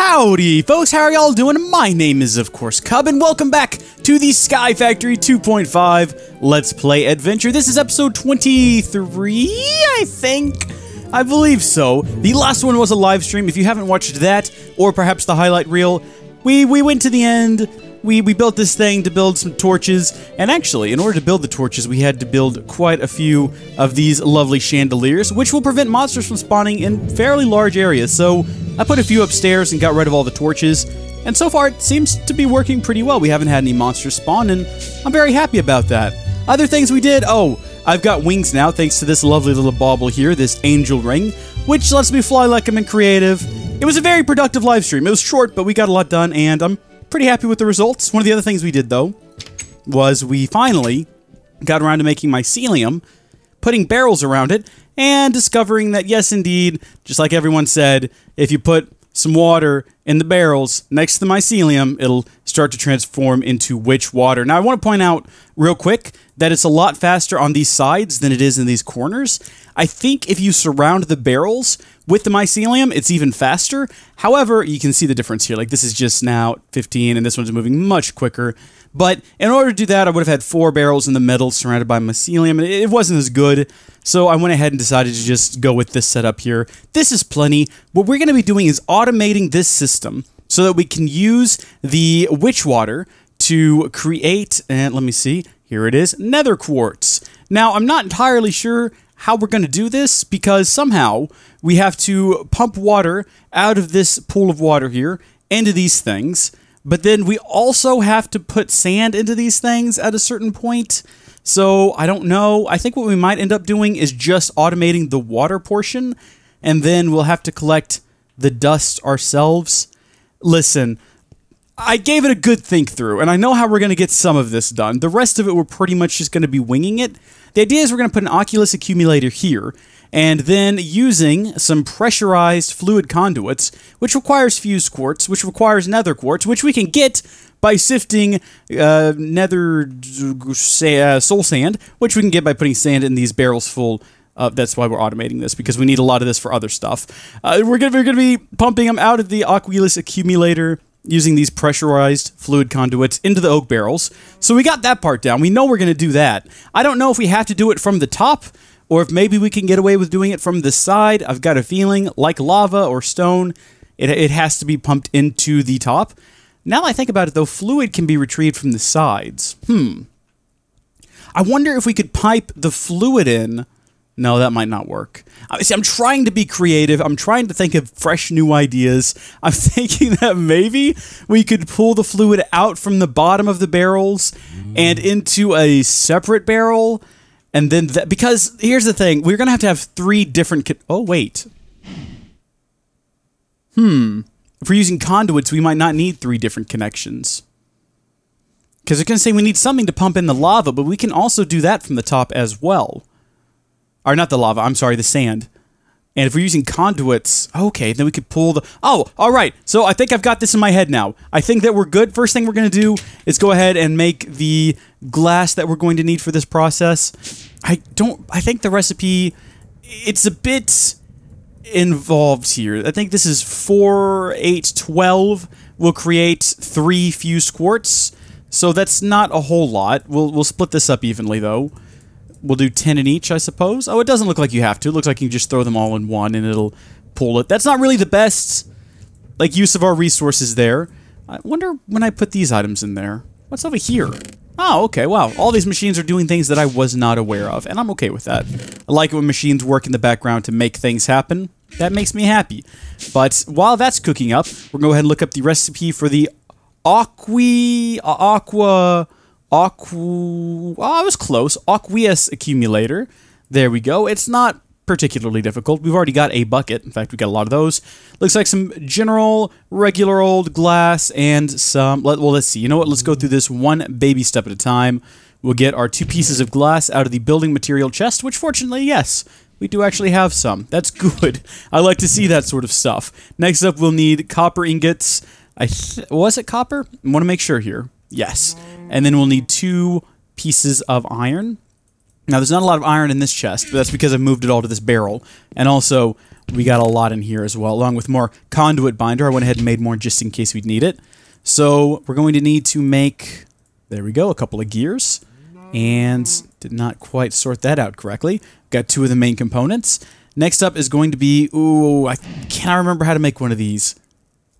Howdy, folks. How are y'all doing? My name is, of course, Cub, and welcome back to the Sky Factory 2.5 Let's Play Adventure. This is episode 23, I think? I believe so. The last one was a live stream. If you haven't watched that, or perhaps the highlight reel, we went to the end. We built this thing to build some torches, and actually, in order to build the torches, we had to build quite a few of these lovely chandeliers, which will prevent monsters from spawning in fairly large areas, so I put a few upstairs and got rid of all the torches, and so far it seems to be working pretty well. We haven't had any monsters spawn, and I'm very happy about that. Other things we did, I've got wings now thanks to this lovely little bauble here, this angel ring, which lets me fly like I'm in creative. It was a very productive live stream. It was short, but we got a lot done, and I'm pretty happy with the results. One of the other things we did, though, was we finally got around to making mycelium, putting barrels around it, and discovering that, yes, indeed, just like everyone said, if you put some water in the barrels next to the mycelium, it'll start to transform into witch water. Now, I want to point out real quick that it's a lot faster on these sides than it is in these corners. I think if you surround the barrels with the mycelium, it's even faster. However, you can see the difference here. Like, this is just now 15, and this one's moving much quicker. But in order to do that, I would have had 4 barrels in the middle surrounded by mycelium, and it wasn't as good. So I went ahead and decided to just go with this setup here. This is plenty. What we're going to be doing is automating this system so that we can use the witch water to create, and let me see, here it is, nether quartz. Now, I'm not entirely sure how we're going to do this, because somehow we have to pump water out of this pool of water here into these things, but then we also have to put sand into these things at a certain point. So I don't know. I think what we might end up doing is just automating the water portion, and then we'll have to collect the dust ourselves. Listen, I gave it a good think through, and I know how we're going to get some of this done. The rest of it, we're pretty much just going to be winging it. The idea is we're going to put an Oculus accumulator here, and then using some pressurized fluid conduits, which requires fused quartz, which requires nether quartz, which we can get by sifting nether soul sand, which we can get by putting sand in these barrels full. That's why we're automating this, because we need a lot of this for other stuff. We're going to be pumping them out of the Oculus accumulator, using these pressurized fluid conduits into the oak barrels. So we got that part down. We know we're going to do that. I don't know if we have to do it from the top, or if maybe we can get away with doing it from the side. I've got a feeling, like lava or stone, it has to be pumped into the top. Now that I think about it, though, fluid can be retrieved from the sides. I wonder if we could pipe the fluid in. No, that might not work. See, I'm trying to be creative. I'm trying to think of fresh new ideas. I'm thinking that maybe we could pull the fluid out from the bottom of the barrels and into a separate barrel. And then, because here's the thing, we're going to have 3 different... Oh, wait. If we're using conduits, we might not need 3 different connections. Because they're going to say we need something to pump in the lava, but we can also do that from the top as well. Or not the lava, I'm sorry, the sand. And if we're using conduits, okay, then we could pull the... Oh, all right. So I think I've got this in my head now. I think that we're good. First thing we're going to do is go ahead and make the glass that we're going to need for this process. I think the recipe, it's a bit involved here. I think this is 4, 8, 12. We'll create 3 fused quartz. So that's not a whole lot. We'll split this up evenly, though. We'll do 10 in each, I suppose. Oh, it doesn't look like you have to. It looks like you can just throw them all in one and it'll pull it. That's not really the best, use of our resources there. I wonder when I put these items in there. What's over here? Oh, okay, wow. All these machines are doing things that I was not aware of, and I'm okay with that. I like it when machines work in the background to make things happen. That makes me happy. But while that's cooking up, we're going to go ahead and look up the recipe for the I was close. Aqueous accumulator. There we go. It's not particularly difficult. We've already got a bucket. In fact, we got a lot of those. Looks like some general, regular old glass and some... Well, let's see. You know what? Let's go through this one baby step at a time. We'll get our 2 pieces of glass out of the building material chest, which fortunately, yes, we do actually have some. That's good. I like to see that sort of stuff. Next up, we'll need copper ingots. Was it copper? I want to make sure here. Yes. And then we'll need 2 pieces of iron. Now, there's not a lot of iron in this chest, but that's because I've moved it all to this barrel. And also, We got a lot in here as well, along with more conduit binder. I went ahead and made more just in case we'd need it. So we're going to need to make, there we go, a couple of gears. And did not quite sort that out correctly. Got 2 of the main components. Next up is going to be, ooh, I cannot remember how to make one of these.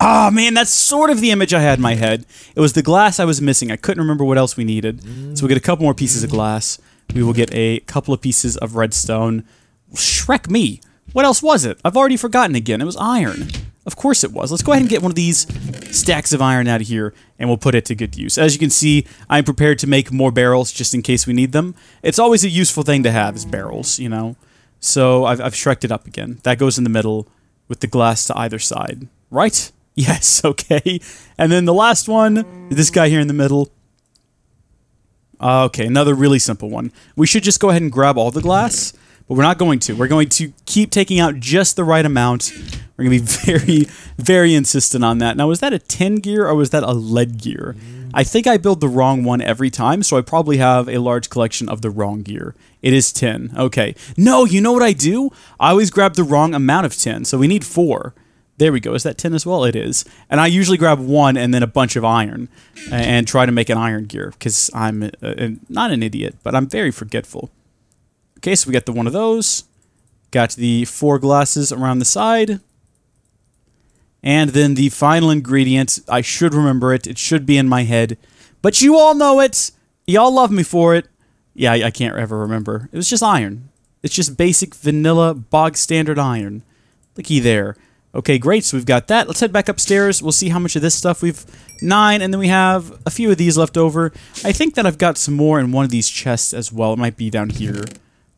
Ah, man, that's sort of the image I had in my head. It was the glass I was missing. I couldn't remember what else we needed. So we'll get a couple more pieces of glass. We will get a couple of pieces of redstone. Shrek me. What else was it? I've already forgotten again. It was iron. Of course it was. Let's go ahead and get one of these stacks of iron out of here, and we'll put it to good use. As you can see, I'm prepared to make more barrels just in case we need them. It's always a useful thing to have, is barrels, you know? So I've Shrek'd it up again. That goes in the middle with the glass to either side. Right? Yes, okay. And then the last one, this guy here in the middle. Okay, another really simple one. We should just go ahead and grab all the glass, but we're not going to. We're going to keep taking out just the right amount. We're going to be very, very insistent on that. Now, was that a tin gear or was that a lead gear? I think I build the wrong one every time, so I probably have a large collection of the wrong gear. It is tin. Okay. No, you know what I do? I always grab the wrong amount of tin, so we need 4. There we go. Is that tin as well? It is. And I usually grab 1 and then a bunch of iron and try to make an iron gear because I'm not an idiot, but I'm very forgetful. Okay, so we got the one of those. Got the 4 glasses around the side. And then the final ingredient, I should remember it. It should be in my head. But you all know it. Y'all love me for it. Yeah, I can't ever remember. It was just iron. It's just basic vanilla bog standard iron. Looky there. Okay, great. So we've got that. Let's head back upstairs. We'll see how much of this stuff we've... 9, and then we have a few of these left over. I think that I've got some more in one of these chests as well. It might be down here.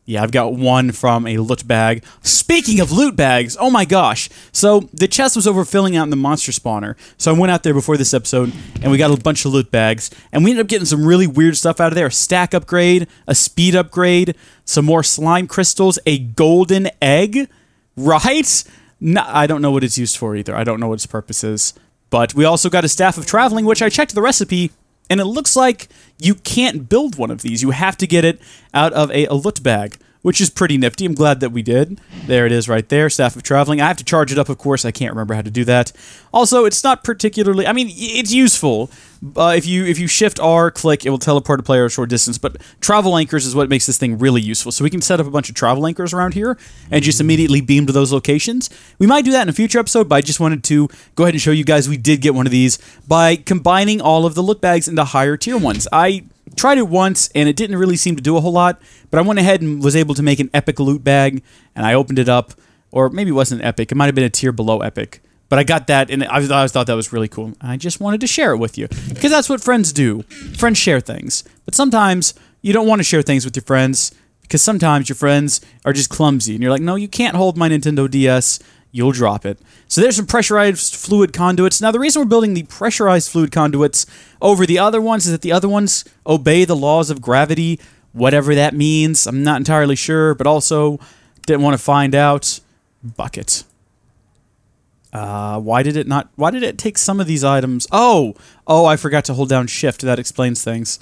Yeah, I've got one from a loot bag. Speaking of loot bags, oh my gosh. So the chest was overfilling out in the monster spawner. So I went out there before this episode, and we got a bunch of loot bags. And we ended up getting some really weird stuff out of there. A stack upgrade, a speed upgrade, some more slime crystals, a golden egg, right? No, I don't know what it's used for either. I don't know what its purpose is. But we also got a staff of traveling, which I checked the recipe, and it looks like you can't build one of these. You have to get it out of a loot bag, which is pretty nifty. I'm glad that we did. There it is right there, Staff of Traveling. I have to charge it up, of course. I can't remember how to do that. Also, it's not particularly... I mean, it's useful. If you shift R, click, it will teleport a player a short distance, but travel anchors is what makes this thing really useful. So we can set up a bunch of travel anchors around here and just immediately beam to those locations. We might do that in a future episode, but I just wanted to go ahead and show you guys we did get one of these by combining all of the loot bags into higher tier ones. I tried it once, and it didn't really seem to do a whole lot, but I went ahead and was able to make an epic loot bag, and I opened it up, or maybe it wasn't epic, it might have been a tier below epic, but I got that, and I always thought that was really cool. I just wanted to share it with you, because that's what friends do. Friends share things, but sometimes you don't want to share things with your friends, because sometimes your friends are just clumsy, and you're like, no, you can't hold my Nintendo DS, you'll drop it. So there's some pressurized fluid conduits. Now, the reason we're building the pressurized fluid conduits over the other ones is that the other ones obey the laws of gravity, whatever that means. I'm not entirely sure, but also didn't want to find out. Bucket. Why did it take some of these items? Oh, I forgot to hold down shift. That explains things.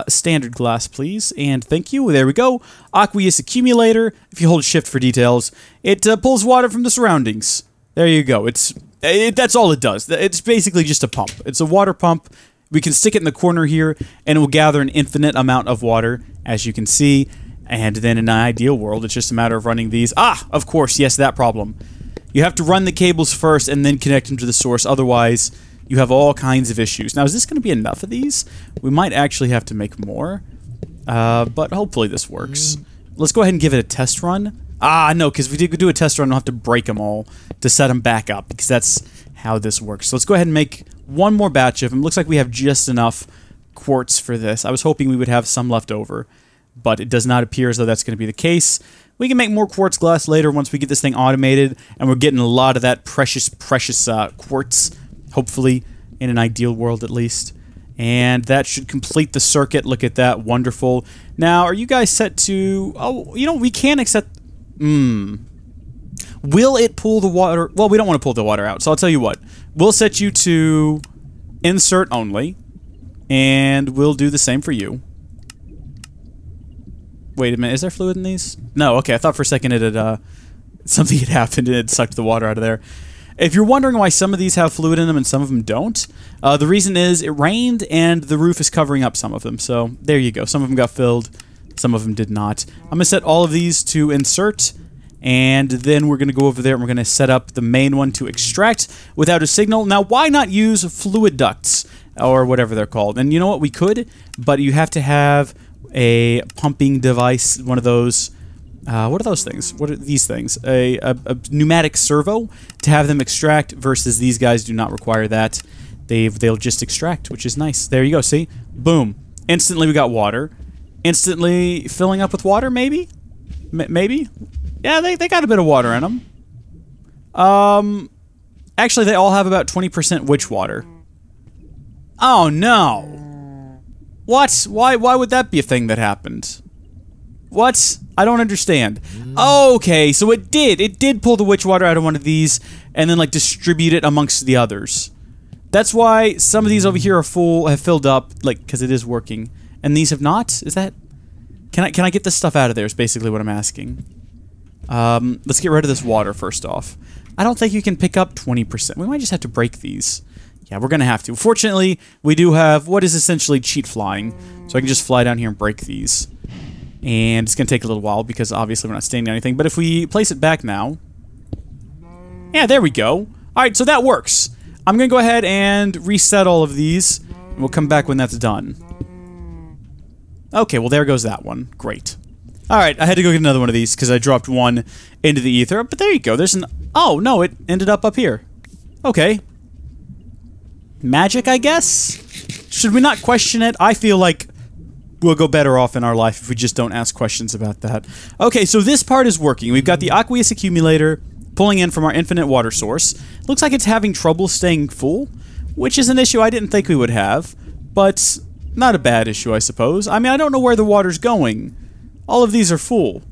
Standard glass, please, and thank you. There we go. Aqueous accumulator. If you hold shift for details, it pulls water from the surroundings. There you go. That's all it does. It's basically just a pump. It's a water pump. We can stick it in the corner here, and it will gather an infinite amount of water, as you can see. And then in an ideal world, it's just a matter of running these. Ah, of course, yes, that problem. You have to run the cables first and then connect them to the source. Otherwise, you have all kinds of issues. Now, is this going to be enough of these? We might actually have to make more, but hopefully this works. Let's go ahead and give it a test run. Ah, no, because if we do a test run, we'll have to break them all to set them back up, because that's how this works. So let's go ahead and make one more batch of them. Looks like we have just enough quartz for this. I was hoping we would have some left over, but it does not appear as though that's going to be the case. We can make more quartz glass later once we get this thing automated, and we're getting a lot of that precious quartz, hopefully, in an ideal world at least. And that should complete the circuit. Look at that. Wonderful. Now, are you guys set to... Oh, you know, we can accept... Will it pull the water... Well, we don't want to pull the water out, so I'll tell you what. We'll set you to insert only, and we'll do the same for you. Wait a minute, is there fluid in these? No, okay, I thought for a second it had something had happened and it sucked the water out of there. If you're wondering why some of these have fluid in them and some of them don't, the reason is it rained and the roof is covering up some of them. So there you go. Some of them got filled, some of them did not. I'm going to set all of these to insert, and then we're going to go over there and we're going to set up the main one to extract without a signal. Now, why not use fluid ducts or whatever they're called? And you know what? We could, but you have to have a pumping device, one of those. What are those things? What are these things? A pneumatic servo to have them extract versus these guys do not require that. They'll just extract, which is nice. There you go, see? Boom. Instantly we got water. Instantly filling up with water, maybe? Maybe? Yeah, they got a bit of water in them. Actually, they all have about 20% witch water. Oh, no. What? Why would that be a thing that happened? What? I don't understand. Okay, so it did pull the witch water out of one of these and then like distribute it amongst the others. That's why some of these over here are full, have filled up, like, because it is working, and these have not. Is that? Can I get this stuff out of there? Is basically what I'm asking. Let's get rid of this water first off. I don't think you can pick up 20%. We might just have to break these. Yeah, we're gonna have to. Fortunately, we do have what is essentially cheat flying, so I can just fly down here and break these. And it's going to take a little while because obviously we're not standing on anything. But if we place it back now... Yeah, there we go. Alright, so that works. I'm going to go ahead and reset all of these. And we'll come back when that's done. Okay, well there goes that one. Great. Alright, I had to go get another one of these because I dropped one into the ether. But there you go. There's an... Oh, no, it ended up here. Okay. Magic, I guess? Should we not question it? I feel like... we'll go better off in our life if we just don't ask questions about that. Okay, so this part is working. We've got the aqueous accumulator pulling in from our infinite water source. Looks like it's having trouble staying full, which is an issue I didn't think we would have, but not a bad issue, I suppose. I mean, I don't know where the water's going. All of these are full.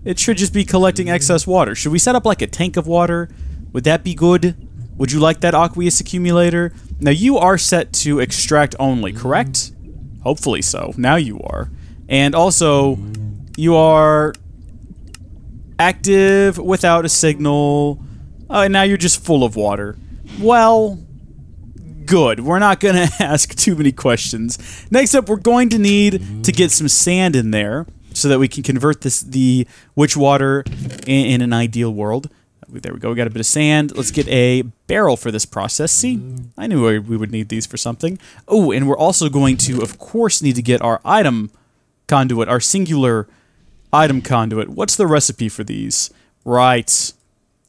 It should just be collecting excess water. Should we set up like a tank of water? Would that be good? Would you like that aqueous accumulator? Now, you are set to extract only, correct? Hopefully so. Now you are. And also, you are active without a signal. Oh, and now you're just full of water. Well, good. We're not going to ask too many questions. Next up, we're going to need to get some sand in there so that we can convert the witch water in an ideal world. There we go. We got a bit of sand. Let's get a barrel for this process. See, I knew we would need these for something. Oh, and we're also going to, of course, need to get our item conduit, our singular item conduit. What's the recipe for these? Right.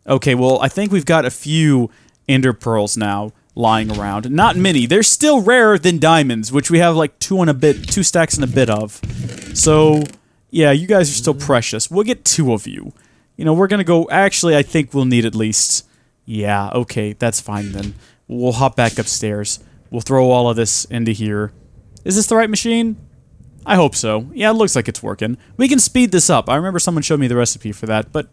Okay, well, I think we've got a few ender pearls now lying around. Not many. They're still rarer than diamonds, which we have like two stacks and a bit of. So, yeah, you guys are still precious. We'll get 2 of you. You know, we're going to go... Actually, I think we'll need at least... Yeah, okay, that's fine then. We'll hop back upstairs. We'll throw all of this into here. Is this the right machine? I hope so. Yeah, it looks like it's working. We can speed this up. I remember someone showed me the recipe for that, but,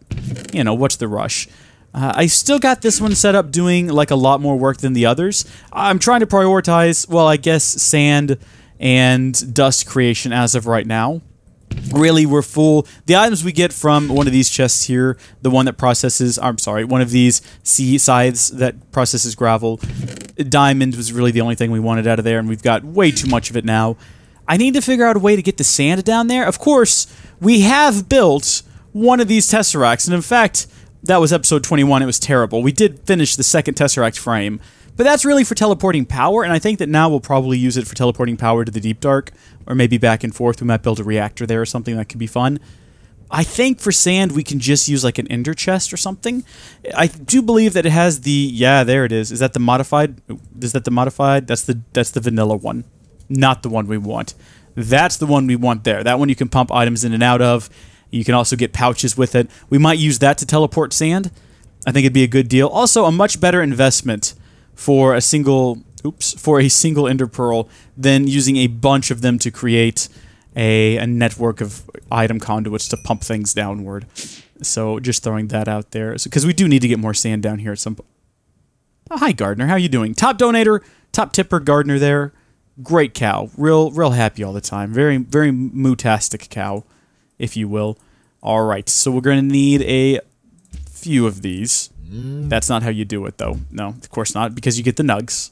you know, what's the rush? I still got this one set up doing, like, a lot more work than the others. I'm trying to prioritize, well, I guess, sand and dust creation as of right now. Really, we're full. The items we get from one of these chests here, the one that processes, I'm sorry, one of these sea scythes that processes gravel, diamond was really the only thing we wanted out of there, and we've got way too much of it now. I need to figure out a way to get the sand down there. Of course, we have built one of these tesseracts, and in fact, that was episode 21. It was terrible. We did finish the second tesseract frame, but that's really for teleporting power, and I think that now we'll probably use it for teleporting power to the Deep Dark, or maybe back and forth. We might build a reactor there or something that could be fun. I think for sand, we can just use like an ender chest or something. I do believe that it has the... Yeah, there it is. Is that the modified? Is that the modified? That's the vanilla one. Not the one we want. That's the one we want there. That one you can pump items in and out of. You can also get pouches with it. We might use that to teleport sand. I think it'd be a good deal. Also, a much better investment for a single... Oops, for a single ender pearl than using a bunch of them to create a network of item conduits to pump things downward. So just throwing that out there. Because we do need to get more sand down here at some point. Oh, hi, Gardener. How you doing? Top donator, top tipper Gardener there. Great cow. Real happy all the time. Very, very mootastic cow, if you will. All right, so we're going to need a few of these. That's not how you do it, though. No, of course not, because you get the nugs.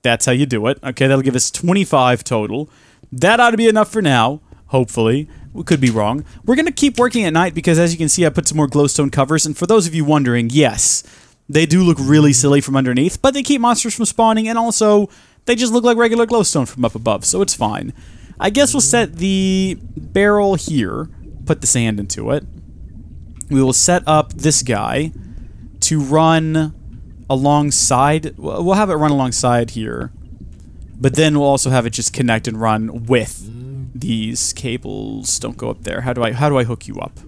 That's how you do it. Okay, that'll give us 25 total. That ought to be enough for now, hopefully. We could be wrong. We're going to keep working at night because, as you can see, I put some more glowstone covers. And for those of you wondering, yes, they do look really silly from underneath, but they keep monsters from spawning, and also they just look like regular glowstone from up above, so it's fine. I guess we'll set the barrel here, put the sand into it. We will set up this guy to run alongside. We'll have it run alongside here, but then we'll also have it just connect and run with these cables. Don't go up there. How do I hook you up?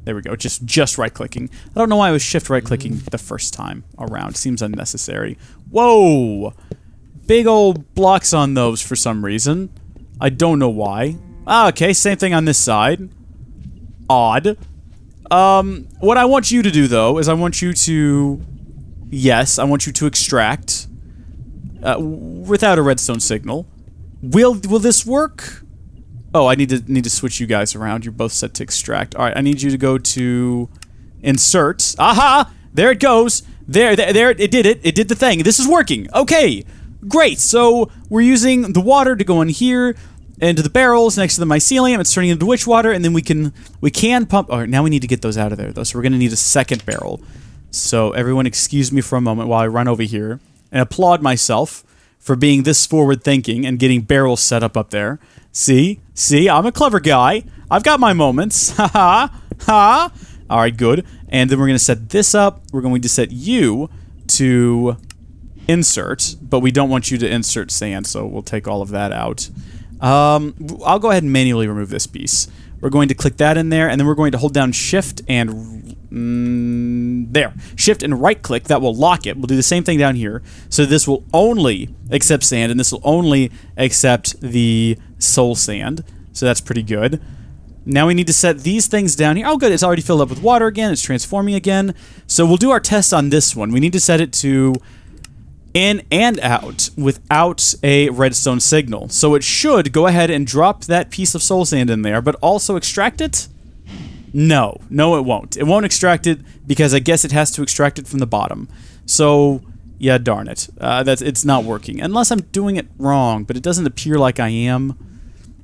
There we go. Just right clicking. I don't know why I was shift right clicking the first time around. Seems unnecessary. Whoa! Big old blocks on those for some reason. I don't know why. Ah, okay, same thing on this side. Odd. What I want you to do, though, is I want you to... Yes, I want you to extract without a redstone signal. Will this work? Oh, I need to switch you guys around. You're both set to extract. All right, I need you to go to insert. Aha! There it goes. There, it did it. It did the thing. This is working. Okay, great. So we're using the water to go in here into the barrels next to the mycelium. It's turning into witch water, and then we can pump. All right, now we need to get those out of there, though. So we're going to need a second barrel. So everyone excuse me for a moment while I run over here and applaud myself for being this forward-thinking and getting barrels set up there. See? I'm a clever guy. I've got my moments. Ha ha. Ha. Alright, good. And then we're going to set this up. We're going to set you to insert, but we don't want you to insert sand, so we'll take all of that out. I'll go ahead and manually remove this piece. We're going to click that in there, and then we're going to hold down Shift and... there. Shift and right-click. That will lock it. We'll do the same thing down here. So this will only accept sand, and this will only accept the soul sand. So that's pretty good. Now we need to set these things down here. Oh, good. It's already filled up with water again. It's transforming again. So we'll do our test on this one. We need to set it to in and out without a redstone signal. So it should go ahead and drop that piece of soul sand in there, but also extract it? No, it won't. It won't extract it because I guess it has to extract it from the bottom. So, yeah, darn it. It's not working. Unless I'm doing it wrong, but it doesn't appear like I am.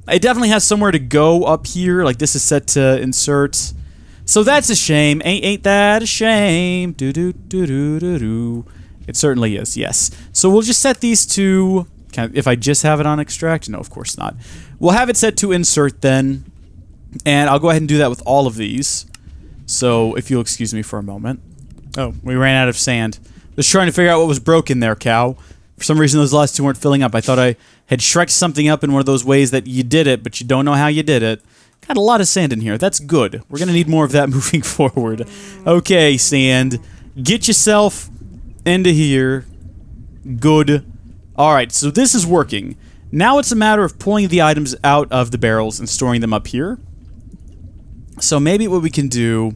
It definitely has somewhere to go up here. Like, this is set to insert. So that's a shame. Ain't that a shame? Do-do-do-do-do-do. It certainly is, yes. So we'll just set these to... if I just have it on extract? No, of course not. We'll have it set to insert then. And I'll go ahead and do that with all of these. So, if you'll excuse me for a moment. Oh, we ran out of sand. Just trying to figure out what was broken there, cow. For some reason, those last two weren't filling up. I thought I had shreked something up in one of those ways that you did it, but you don't know how you did it. Got a lot of sand in here. That's good. We're going to need more of that moving forward. Okay, sand. Get yourself into here. Good. Alright, so this is working. Now it's a matter of pulling the items out of the barrels and storing them up here. So maybe what we can do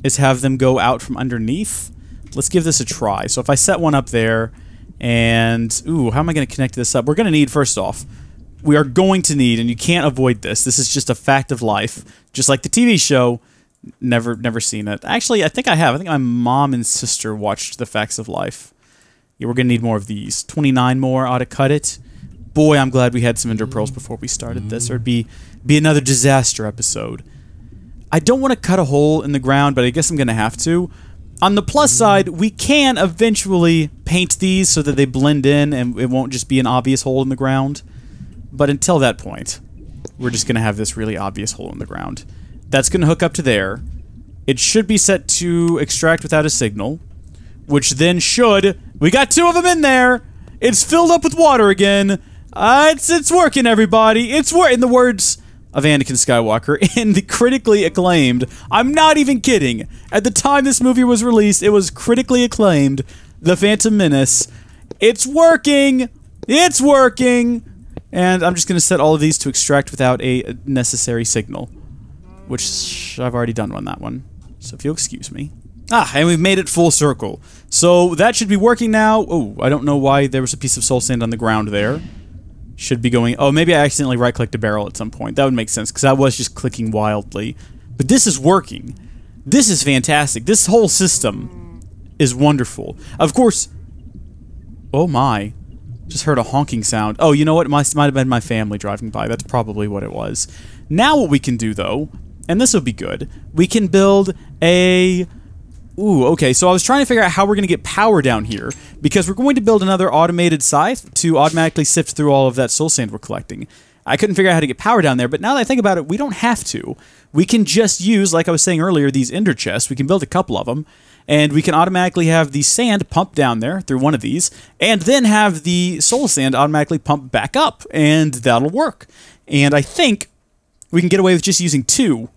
is have them go out from underneath. Let's give this a try. So if I set one up there and... Ooh, how am I going to connect this up? We're going to need, first off, we are going to need, and you can't avoid this, this is just a fact of life, just like the TV show, never seen it. Actually, I think I have. I think my mom and sister watched The Facts of Life. Yeah, we're going to need more of these. 29 more ought to cut it. Boy, I'm glad we had some ender pearls before we started this, or it'd be another disaster episode. I don't want to cut a hole in the ground, but I guess I'm going to have to. On the plus side, we can eventually paint these so that they blend in and it won't just be an obvious hole in the ground. But until that point, we're just going to have this really obvious hole in the ground. That's going to hook up to there. It should be set to extract without a signal, which then should... We got two of them in there! It's filled up with water again! It's working, everybody! It's in the words of Anakin Skywalker in the critically acclaimed... I'm not even kidding! At the time this movie was released, it was critically acclaimed, The Phantom Menace. It's working! It's working! And I'm just going to set all of these to extract without a necessary signal. Which, I've already done on that one. So if you'll excuse me. Ah, and we've made it full circle. So that should be working now. Oh, I don't know why there was a piece of soul sand on the ground there. Should be going... Oh, maybe I accidentally right-clicked a barrel at some point. That would make sense, because I was just clicking wildly. But this is working. This is fantastic. This whole system is wonderful. Of course... Oh my. Just heard a honking sound. Oh, you know what? It might have been my family driving by. That's probably what it was. Now what we can do, though, and this will be good, we can build a... Ooh, okay, so I was trying to figure out how we're going to get power down here, because we're going to build another automated scythe to automatically sift through all of that soul sand we're collecting. I couldn't figure out how to get power down there, but now that I think about it, we don't have to. We can just use, like I was saying earlier, these ender chests. We can build a couple of them, and we can automatically have the sand pumped down there through one of these, and then have the soul sand automatically pumped back up, and that'll work. And I think we can get away with just using 2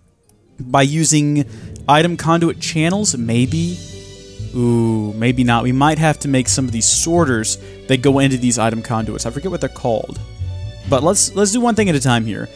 by using item conduit channels, maybe? Ooh, maybe not. We might have to make some of these sorters that go into these item conduits. I forget what they're called. But let's do one thing at a time here.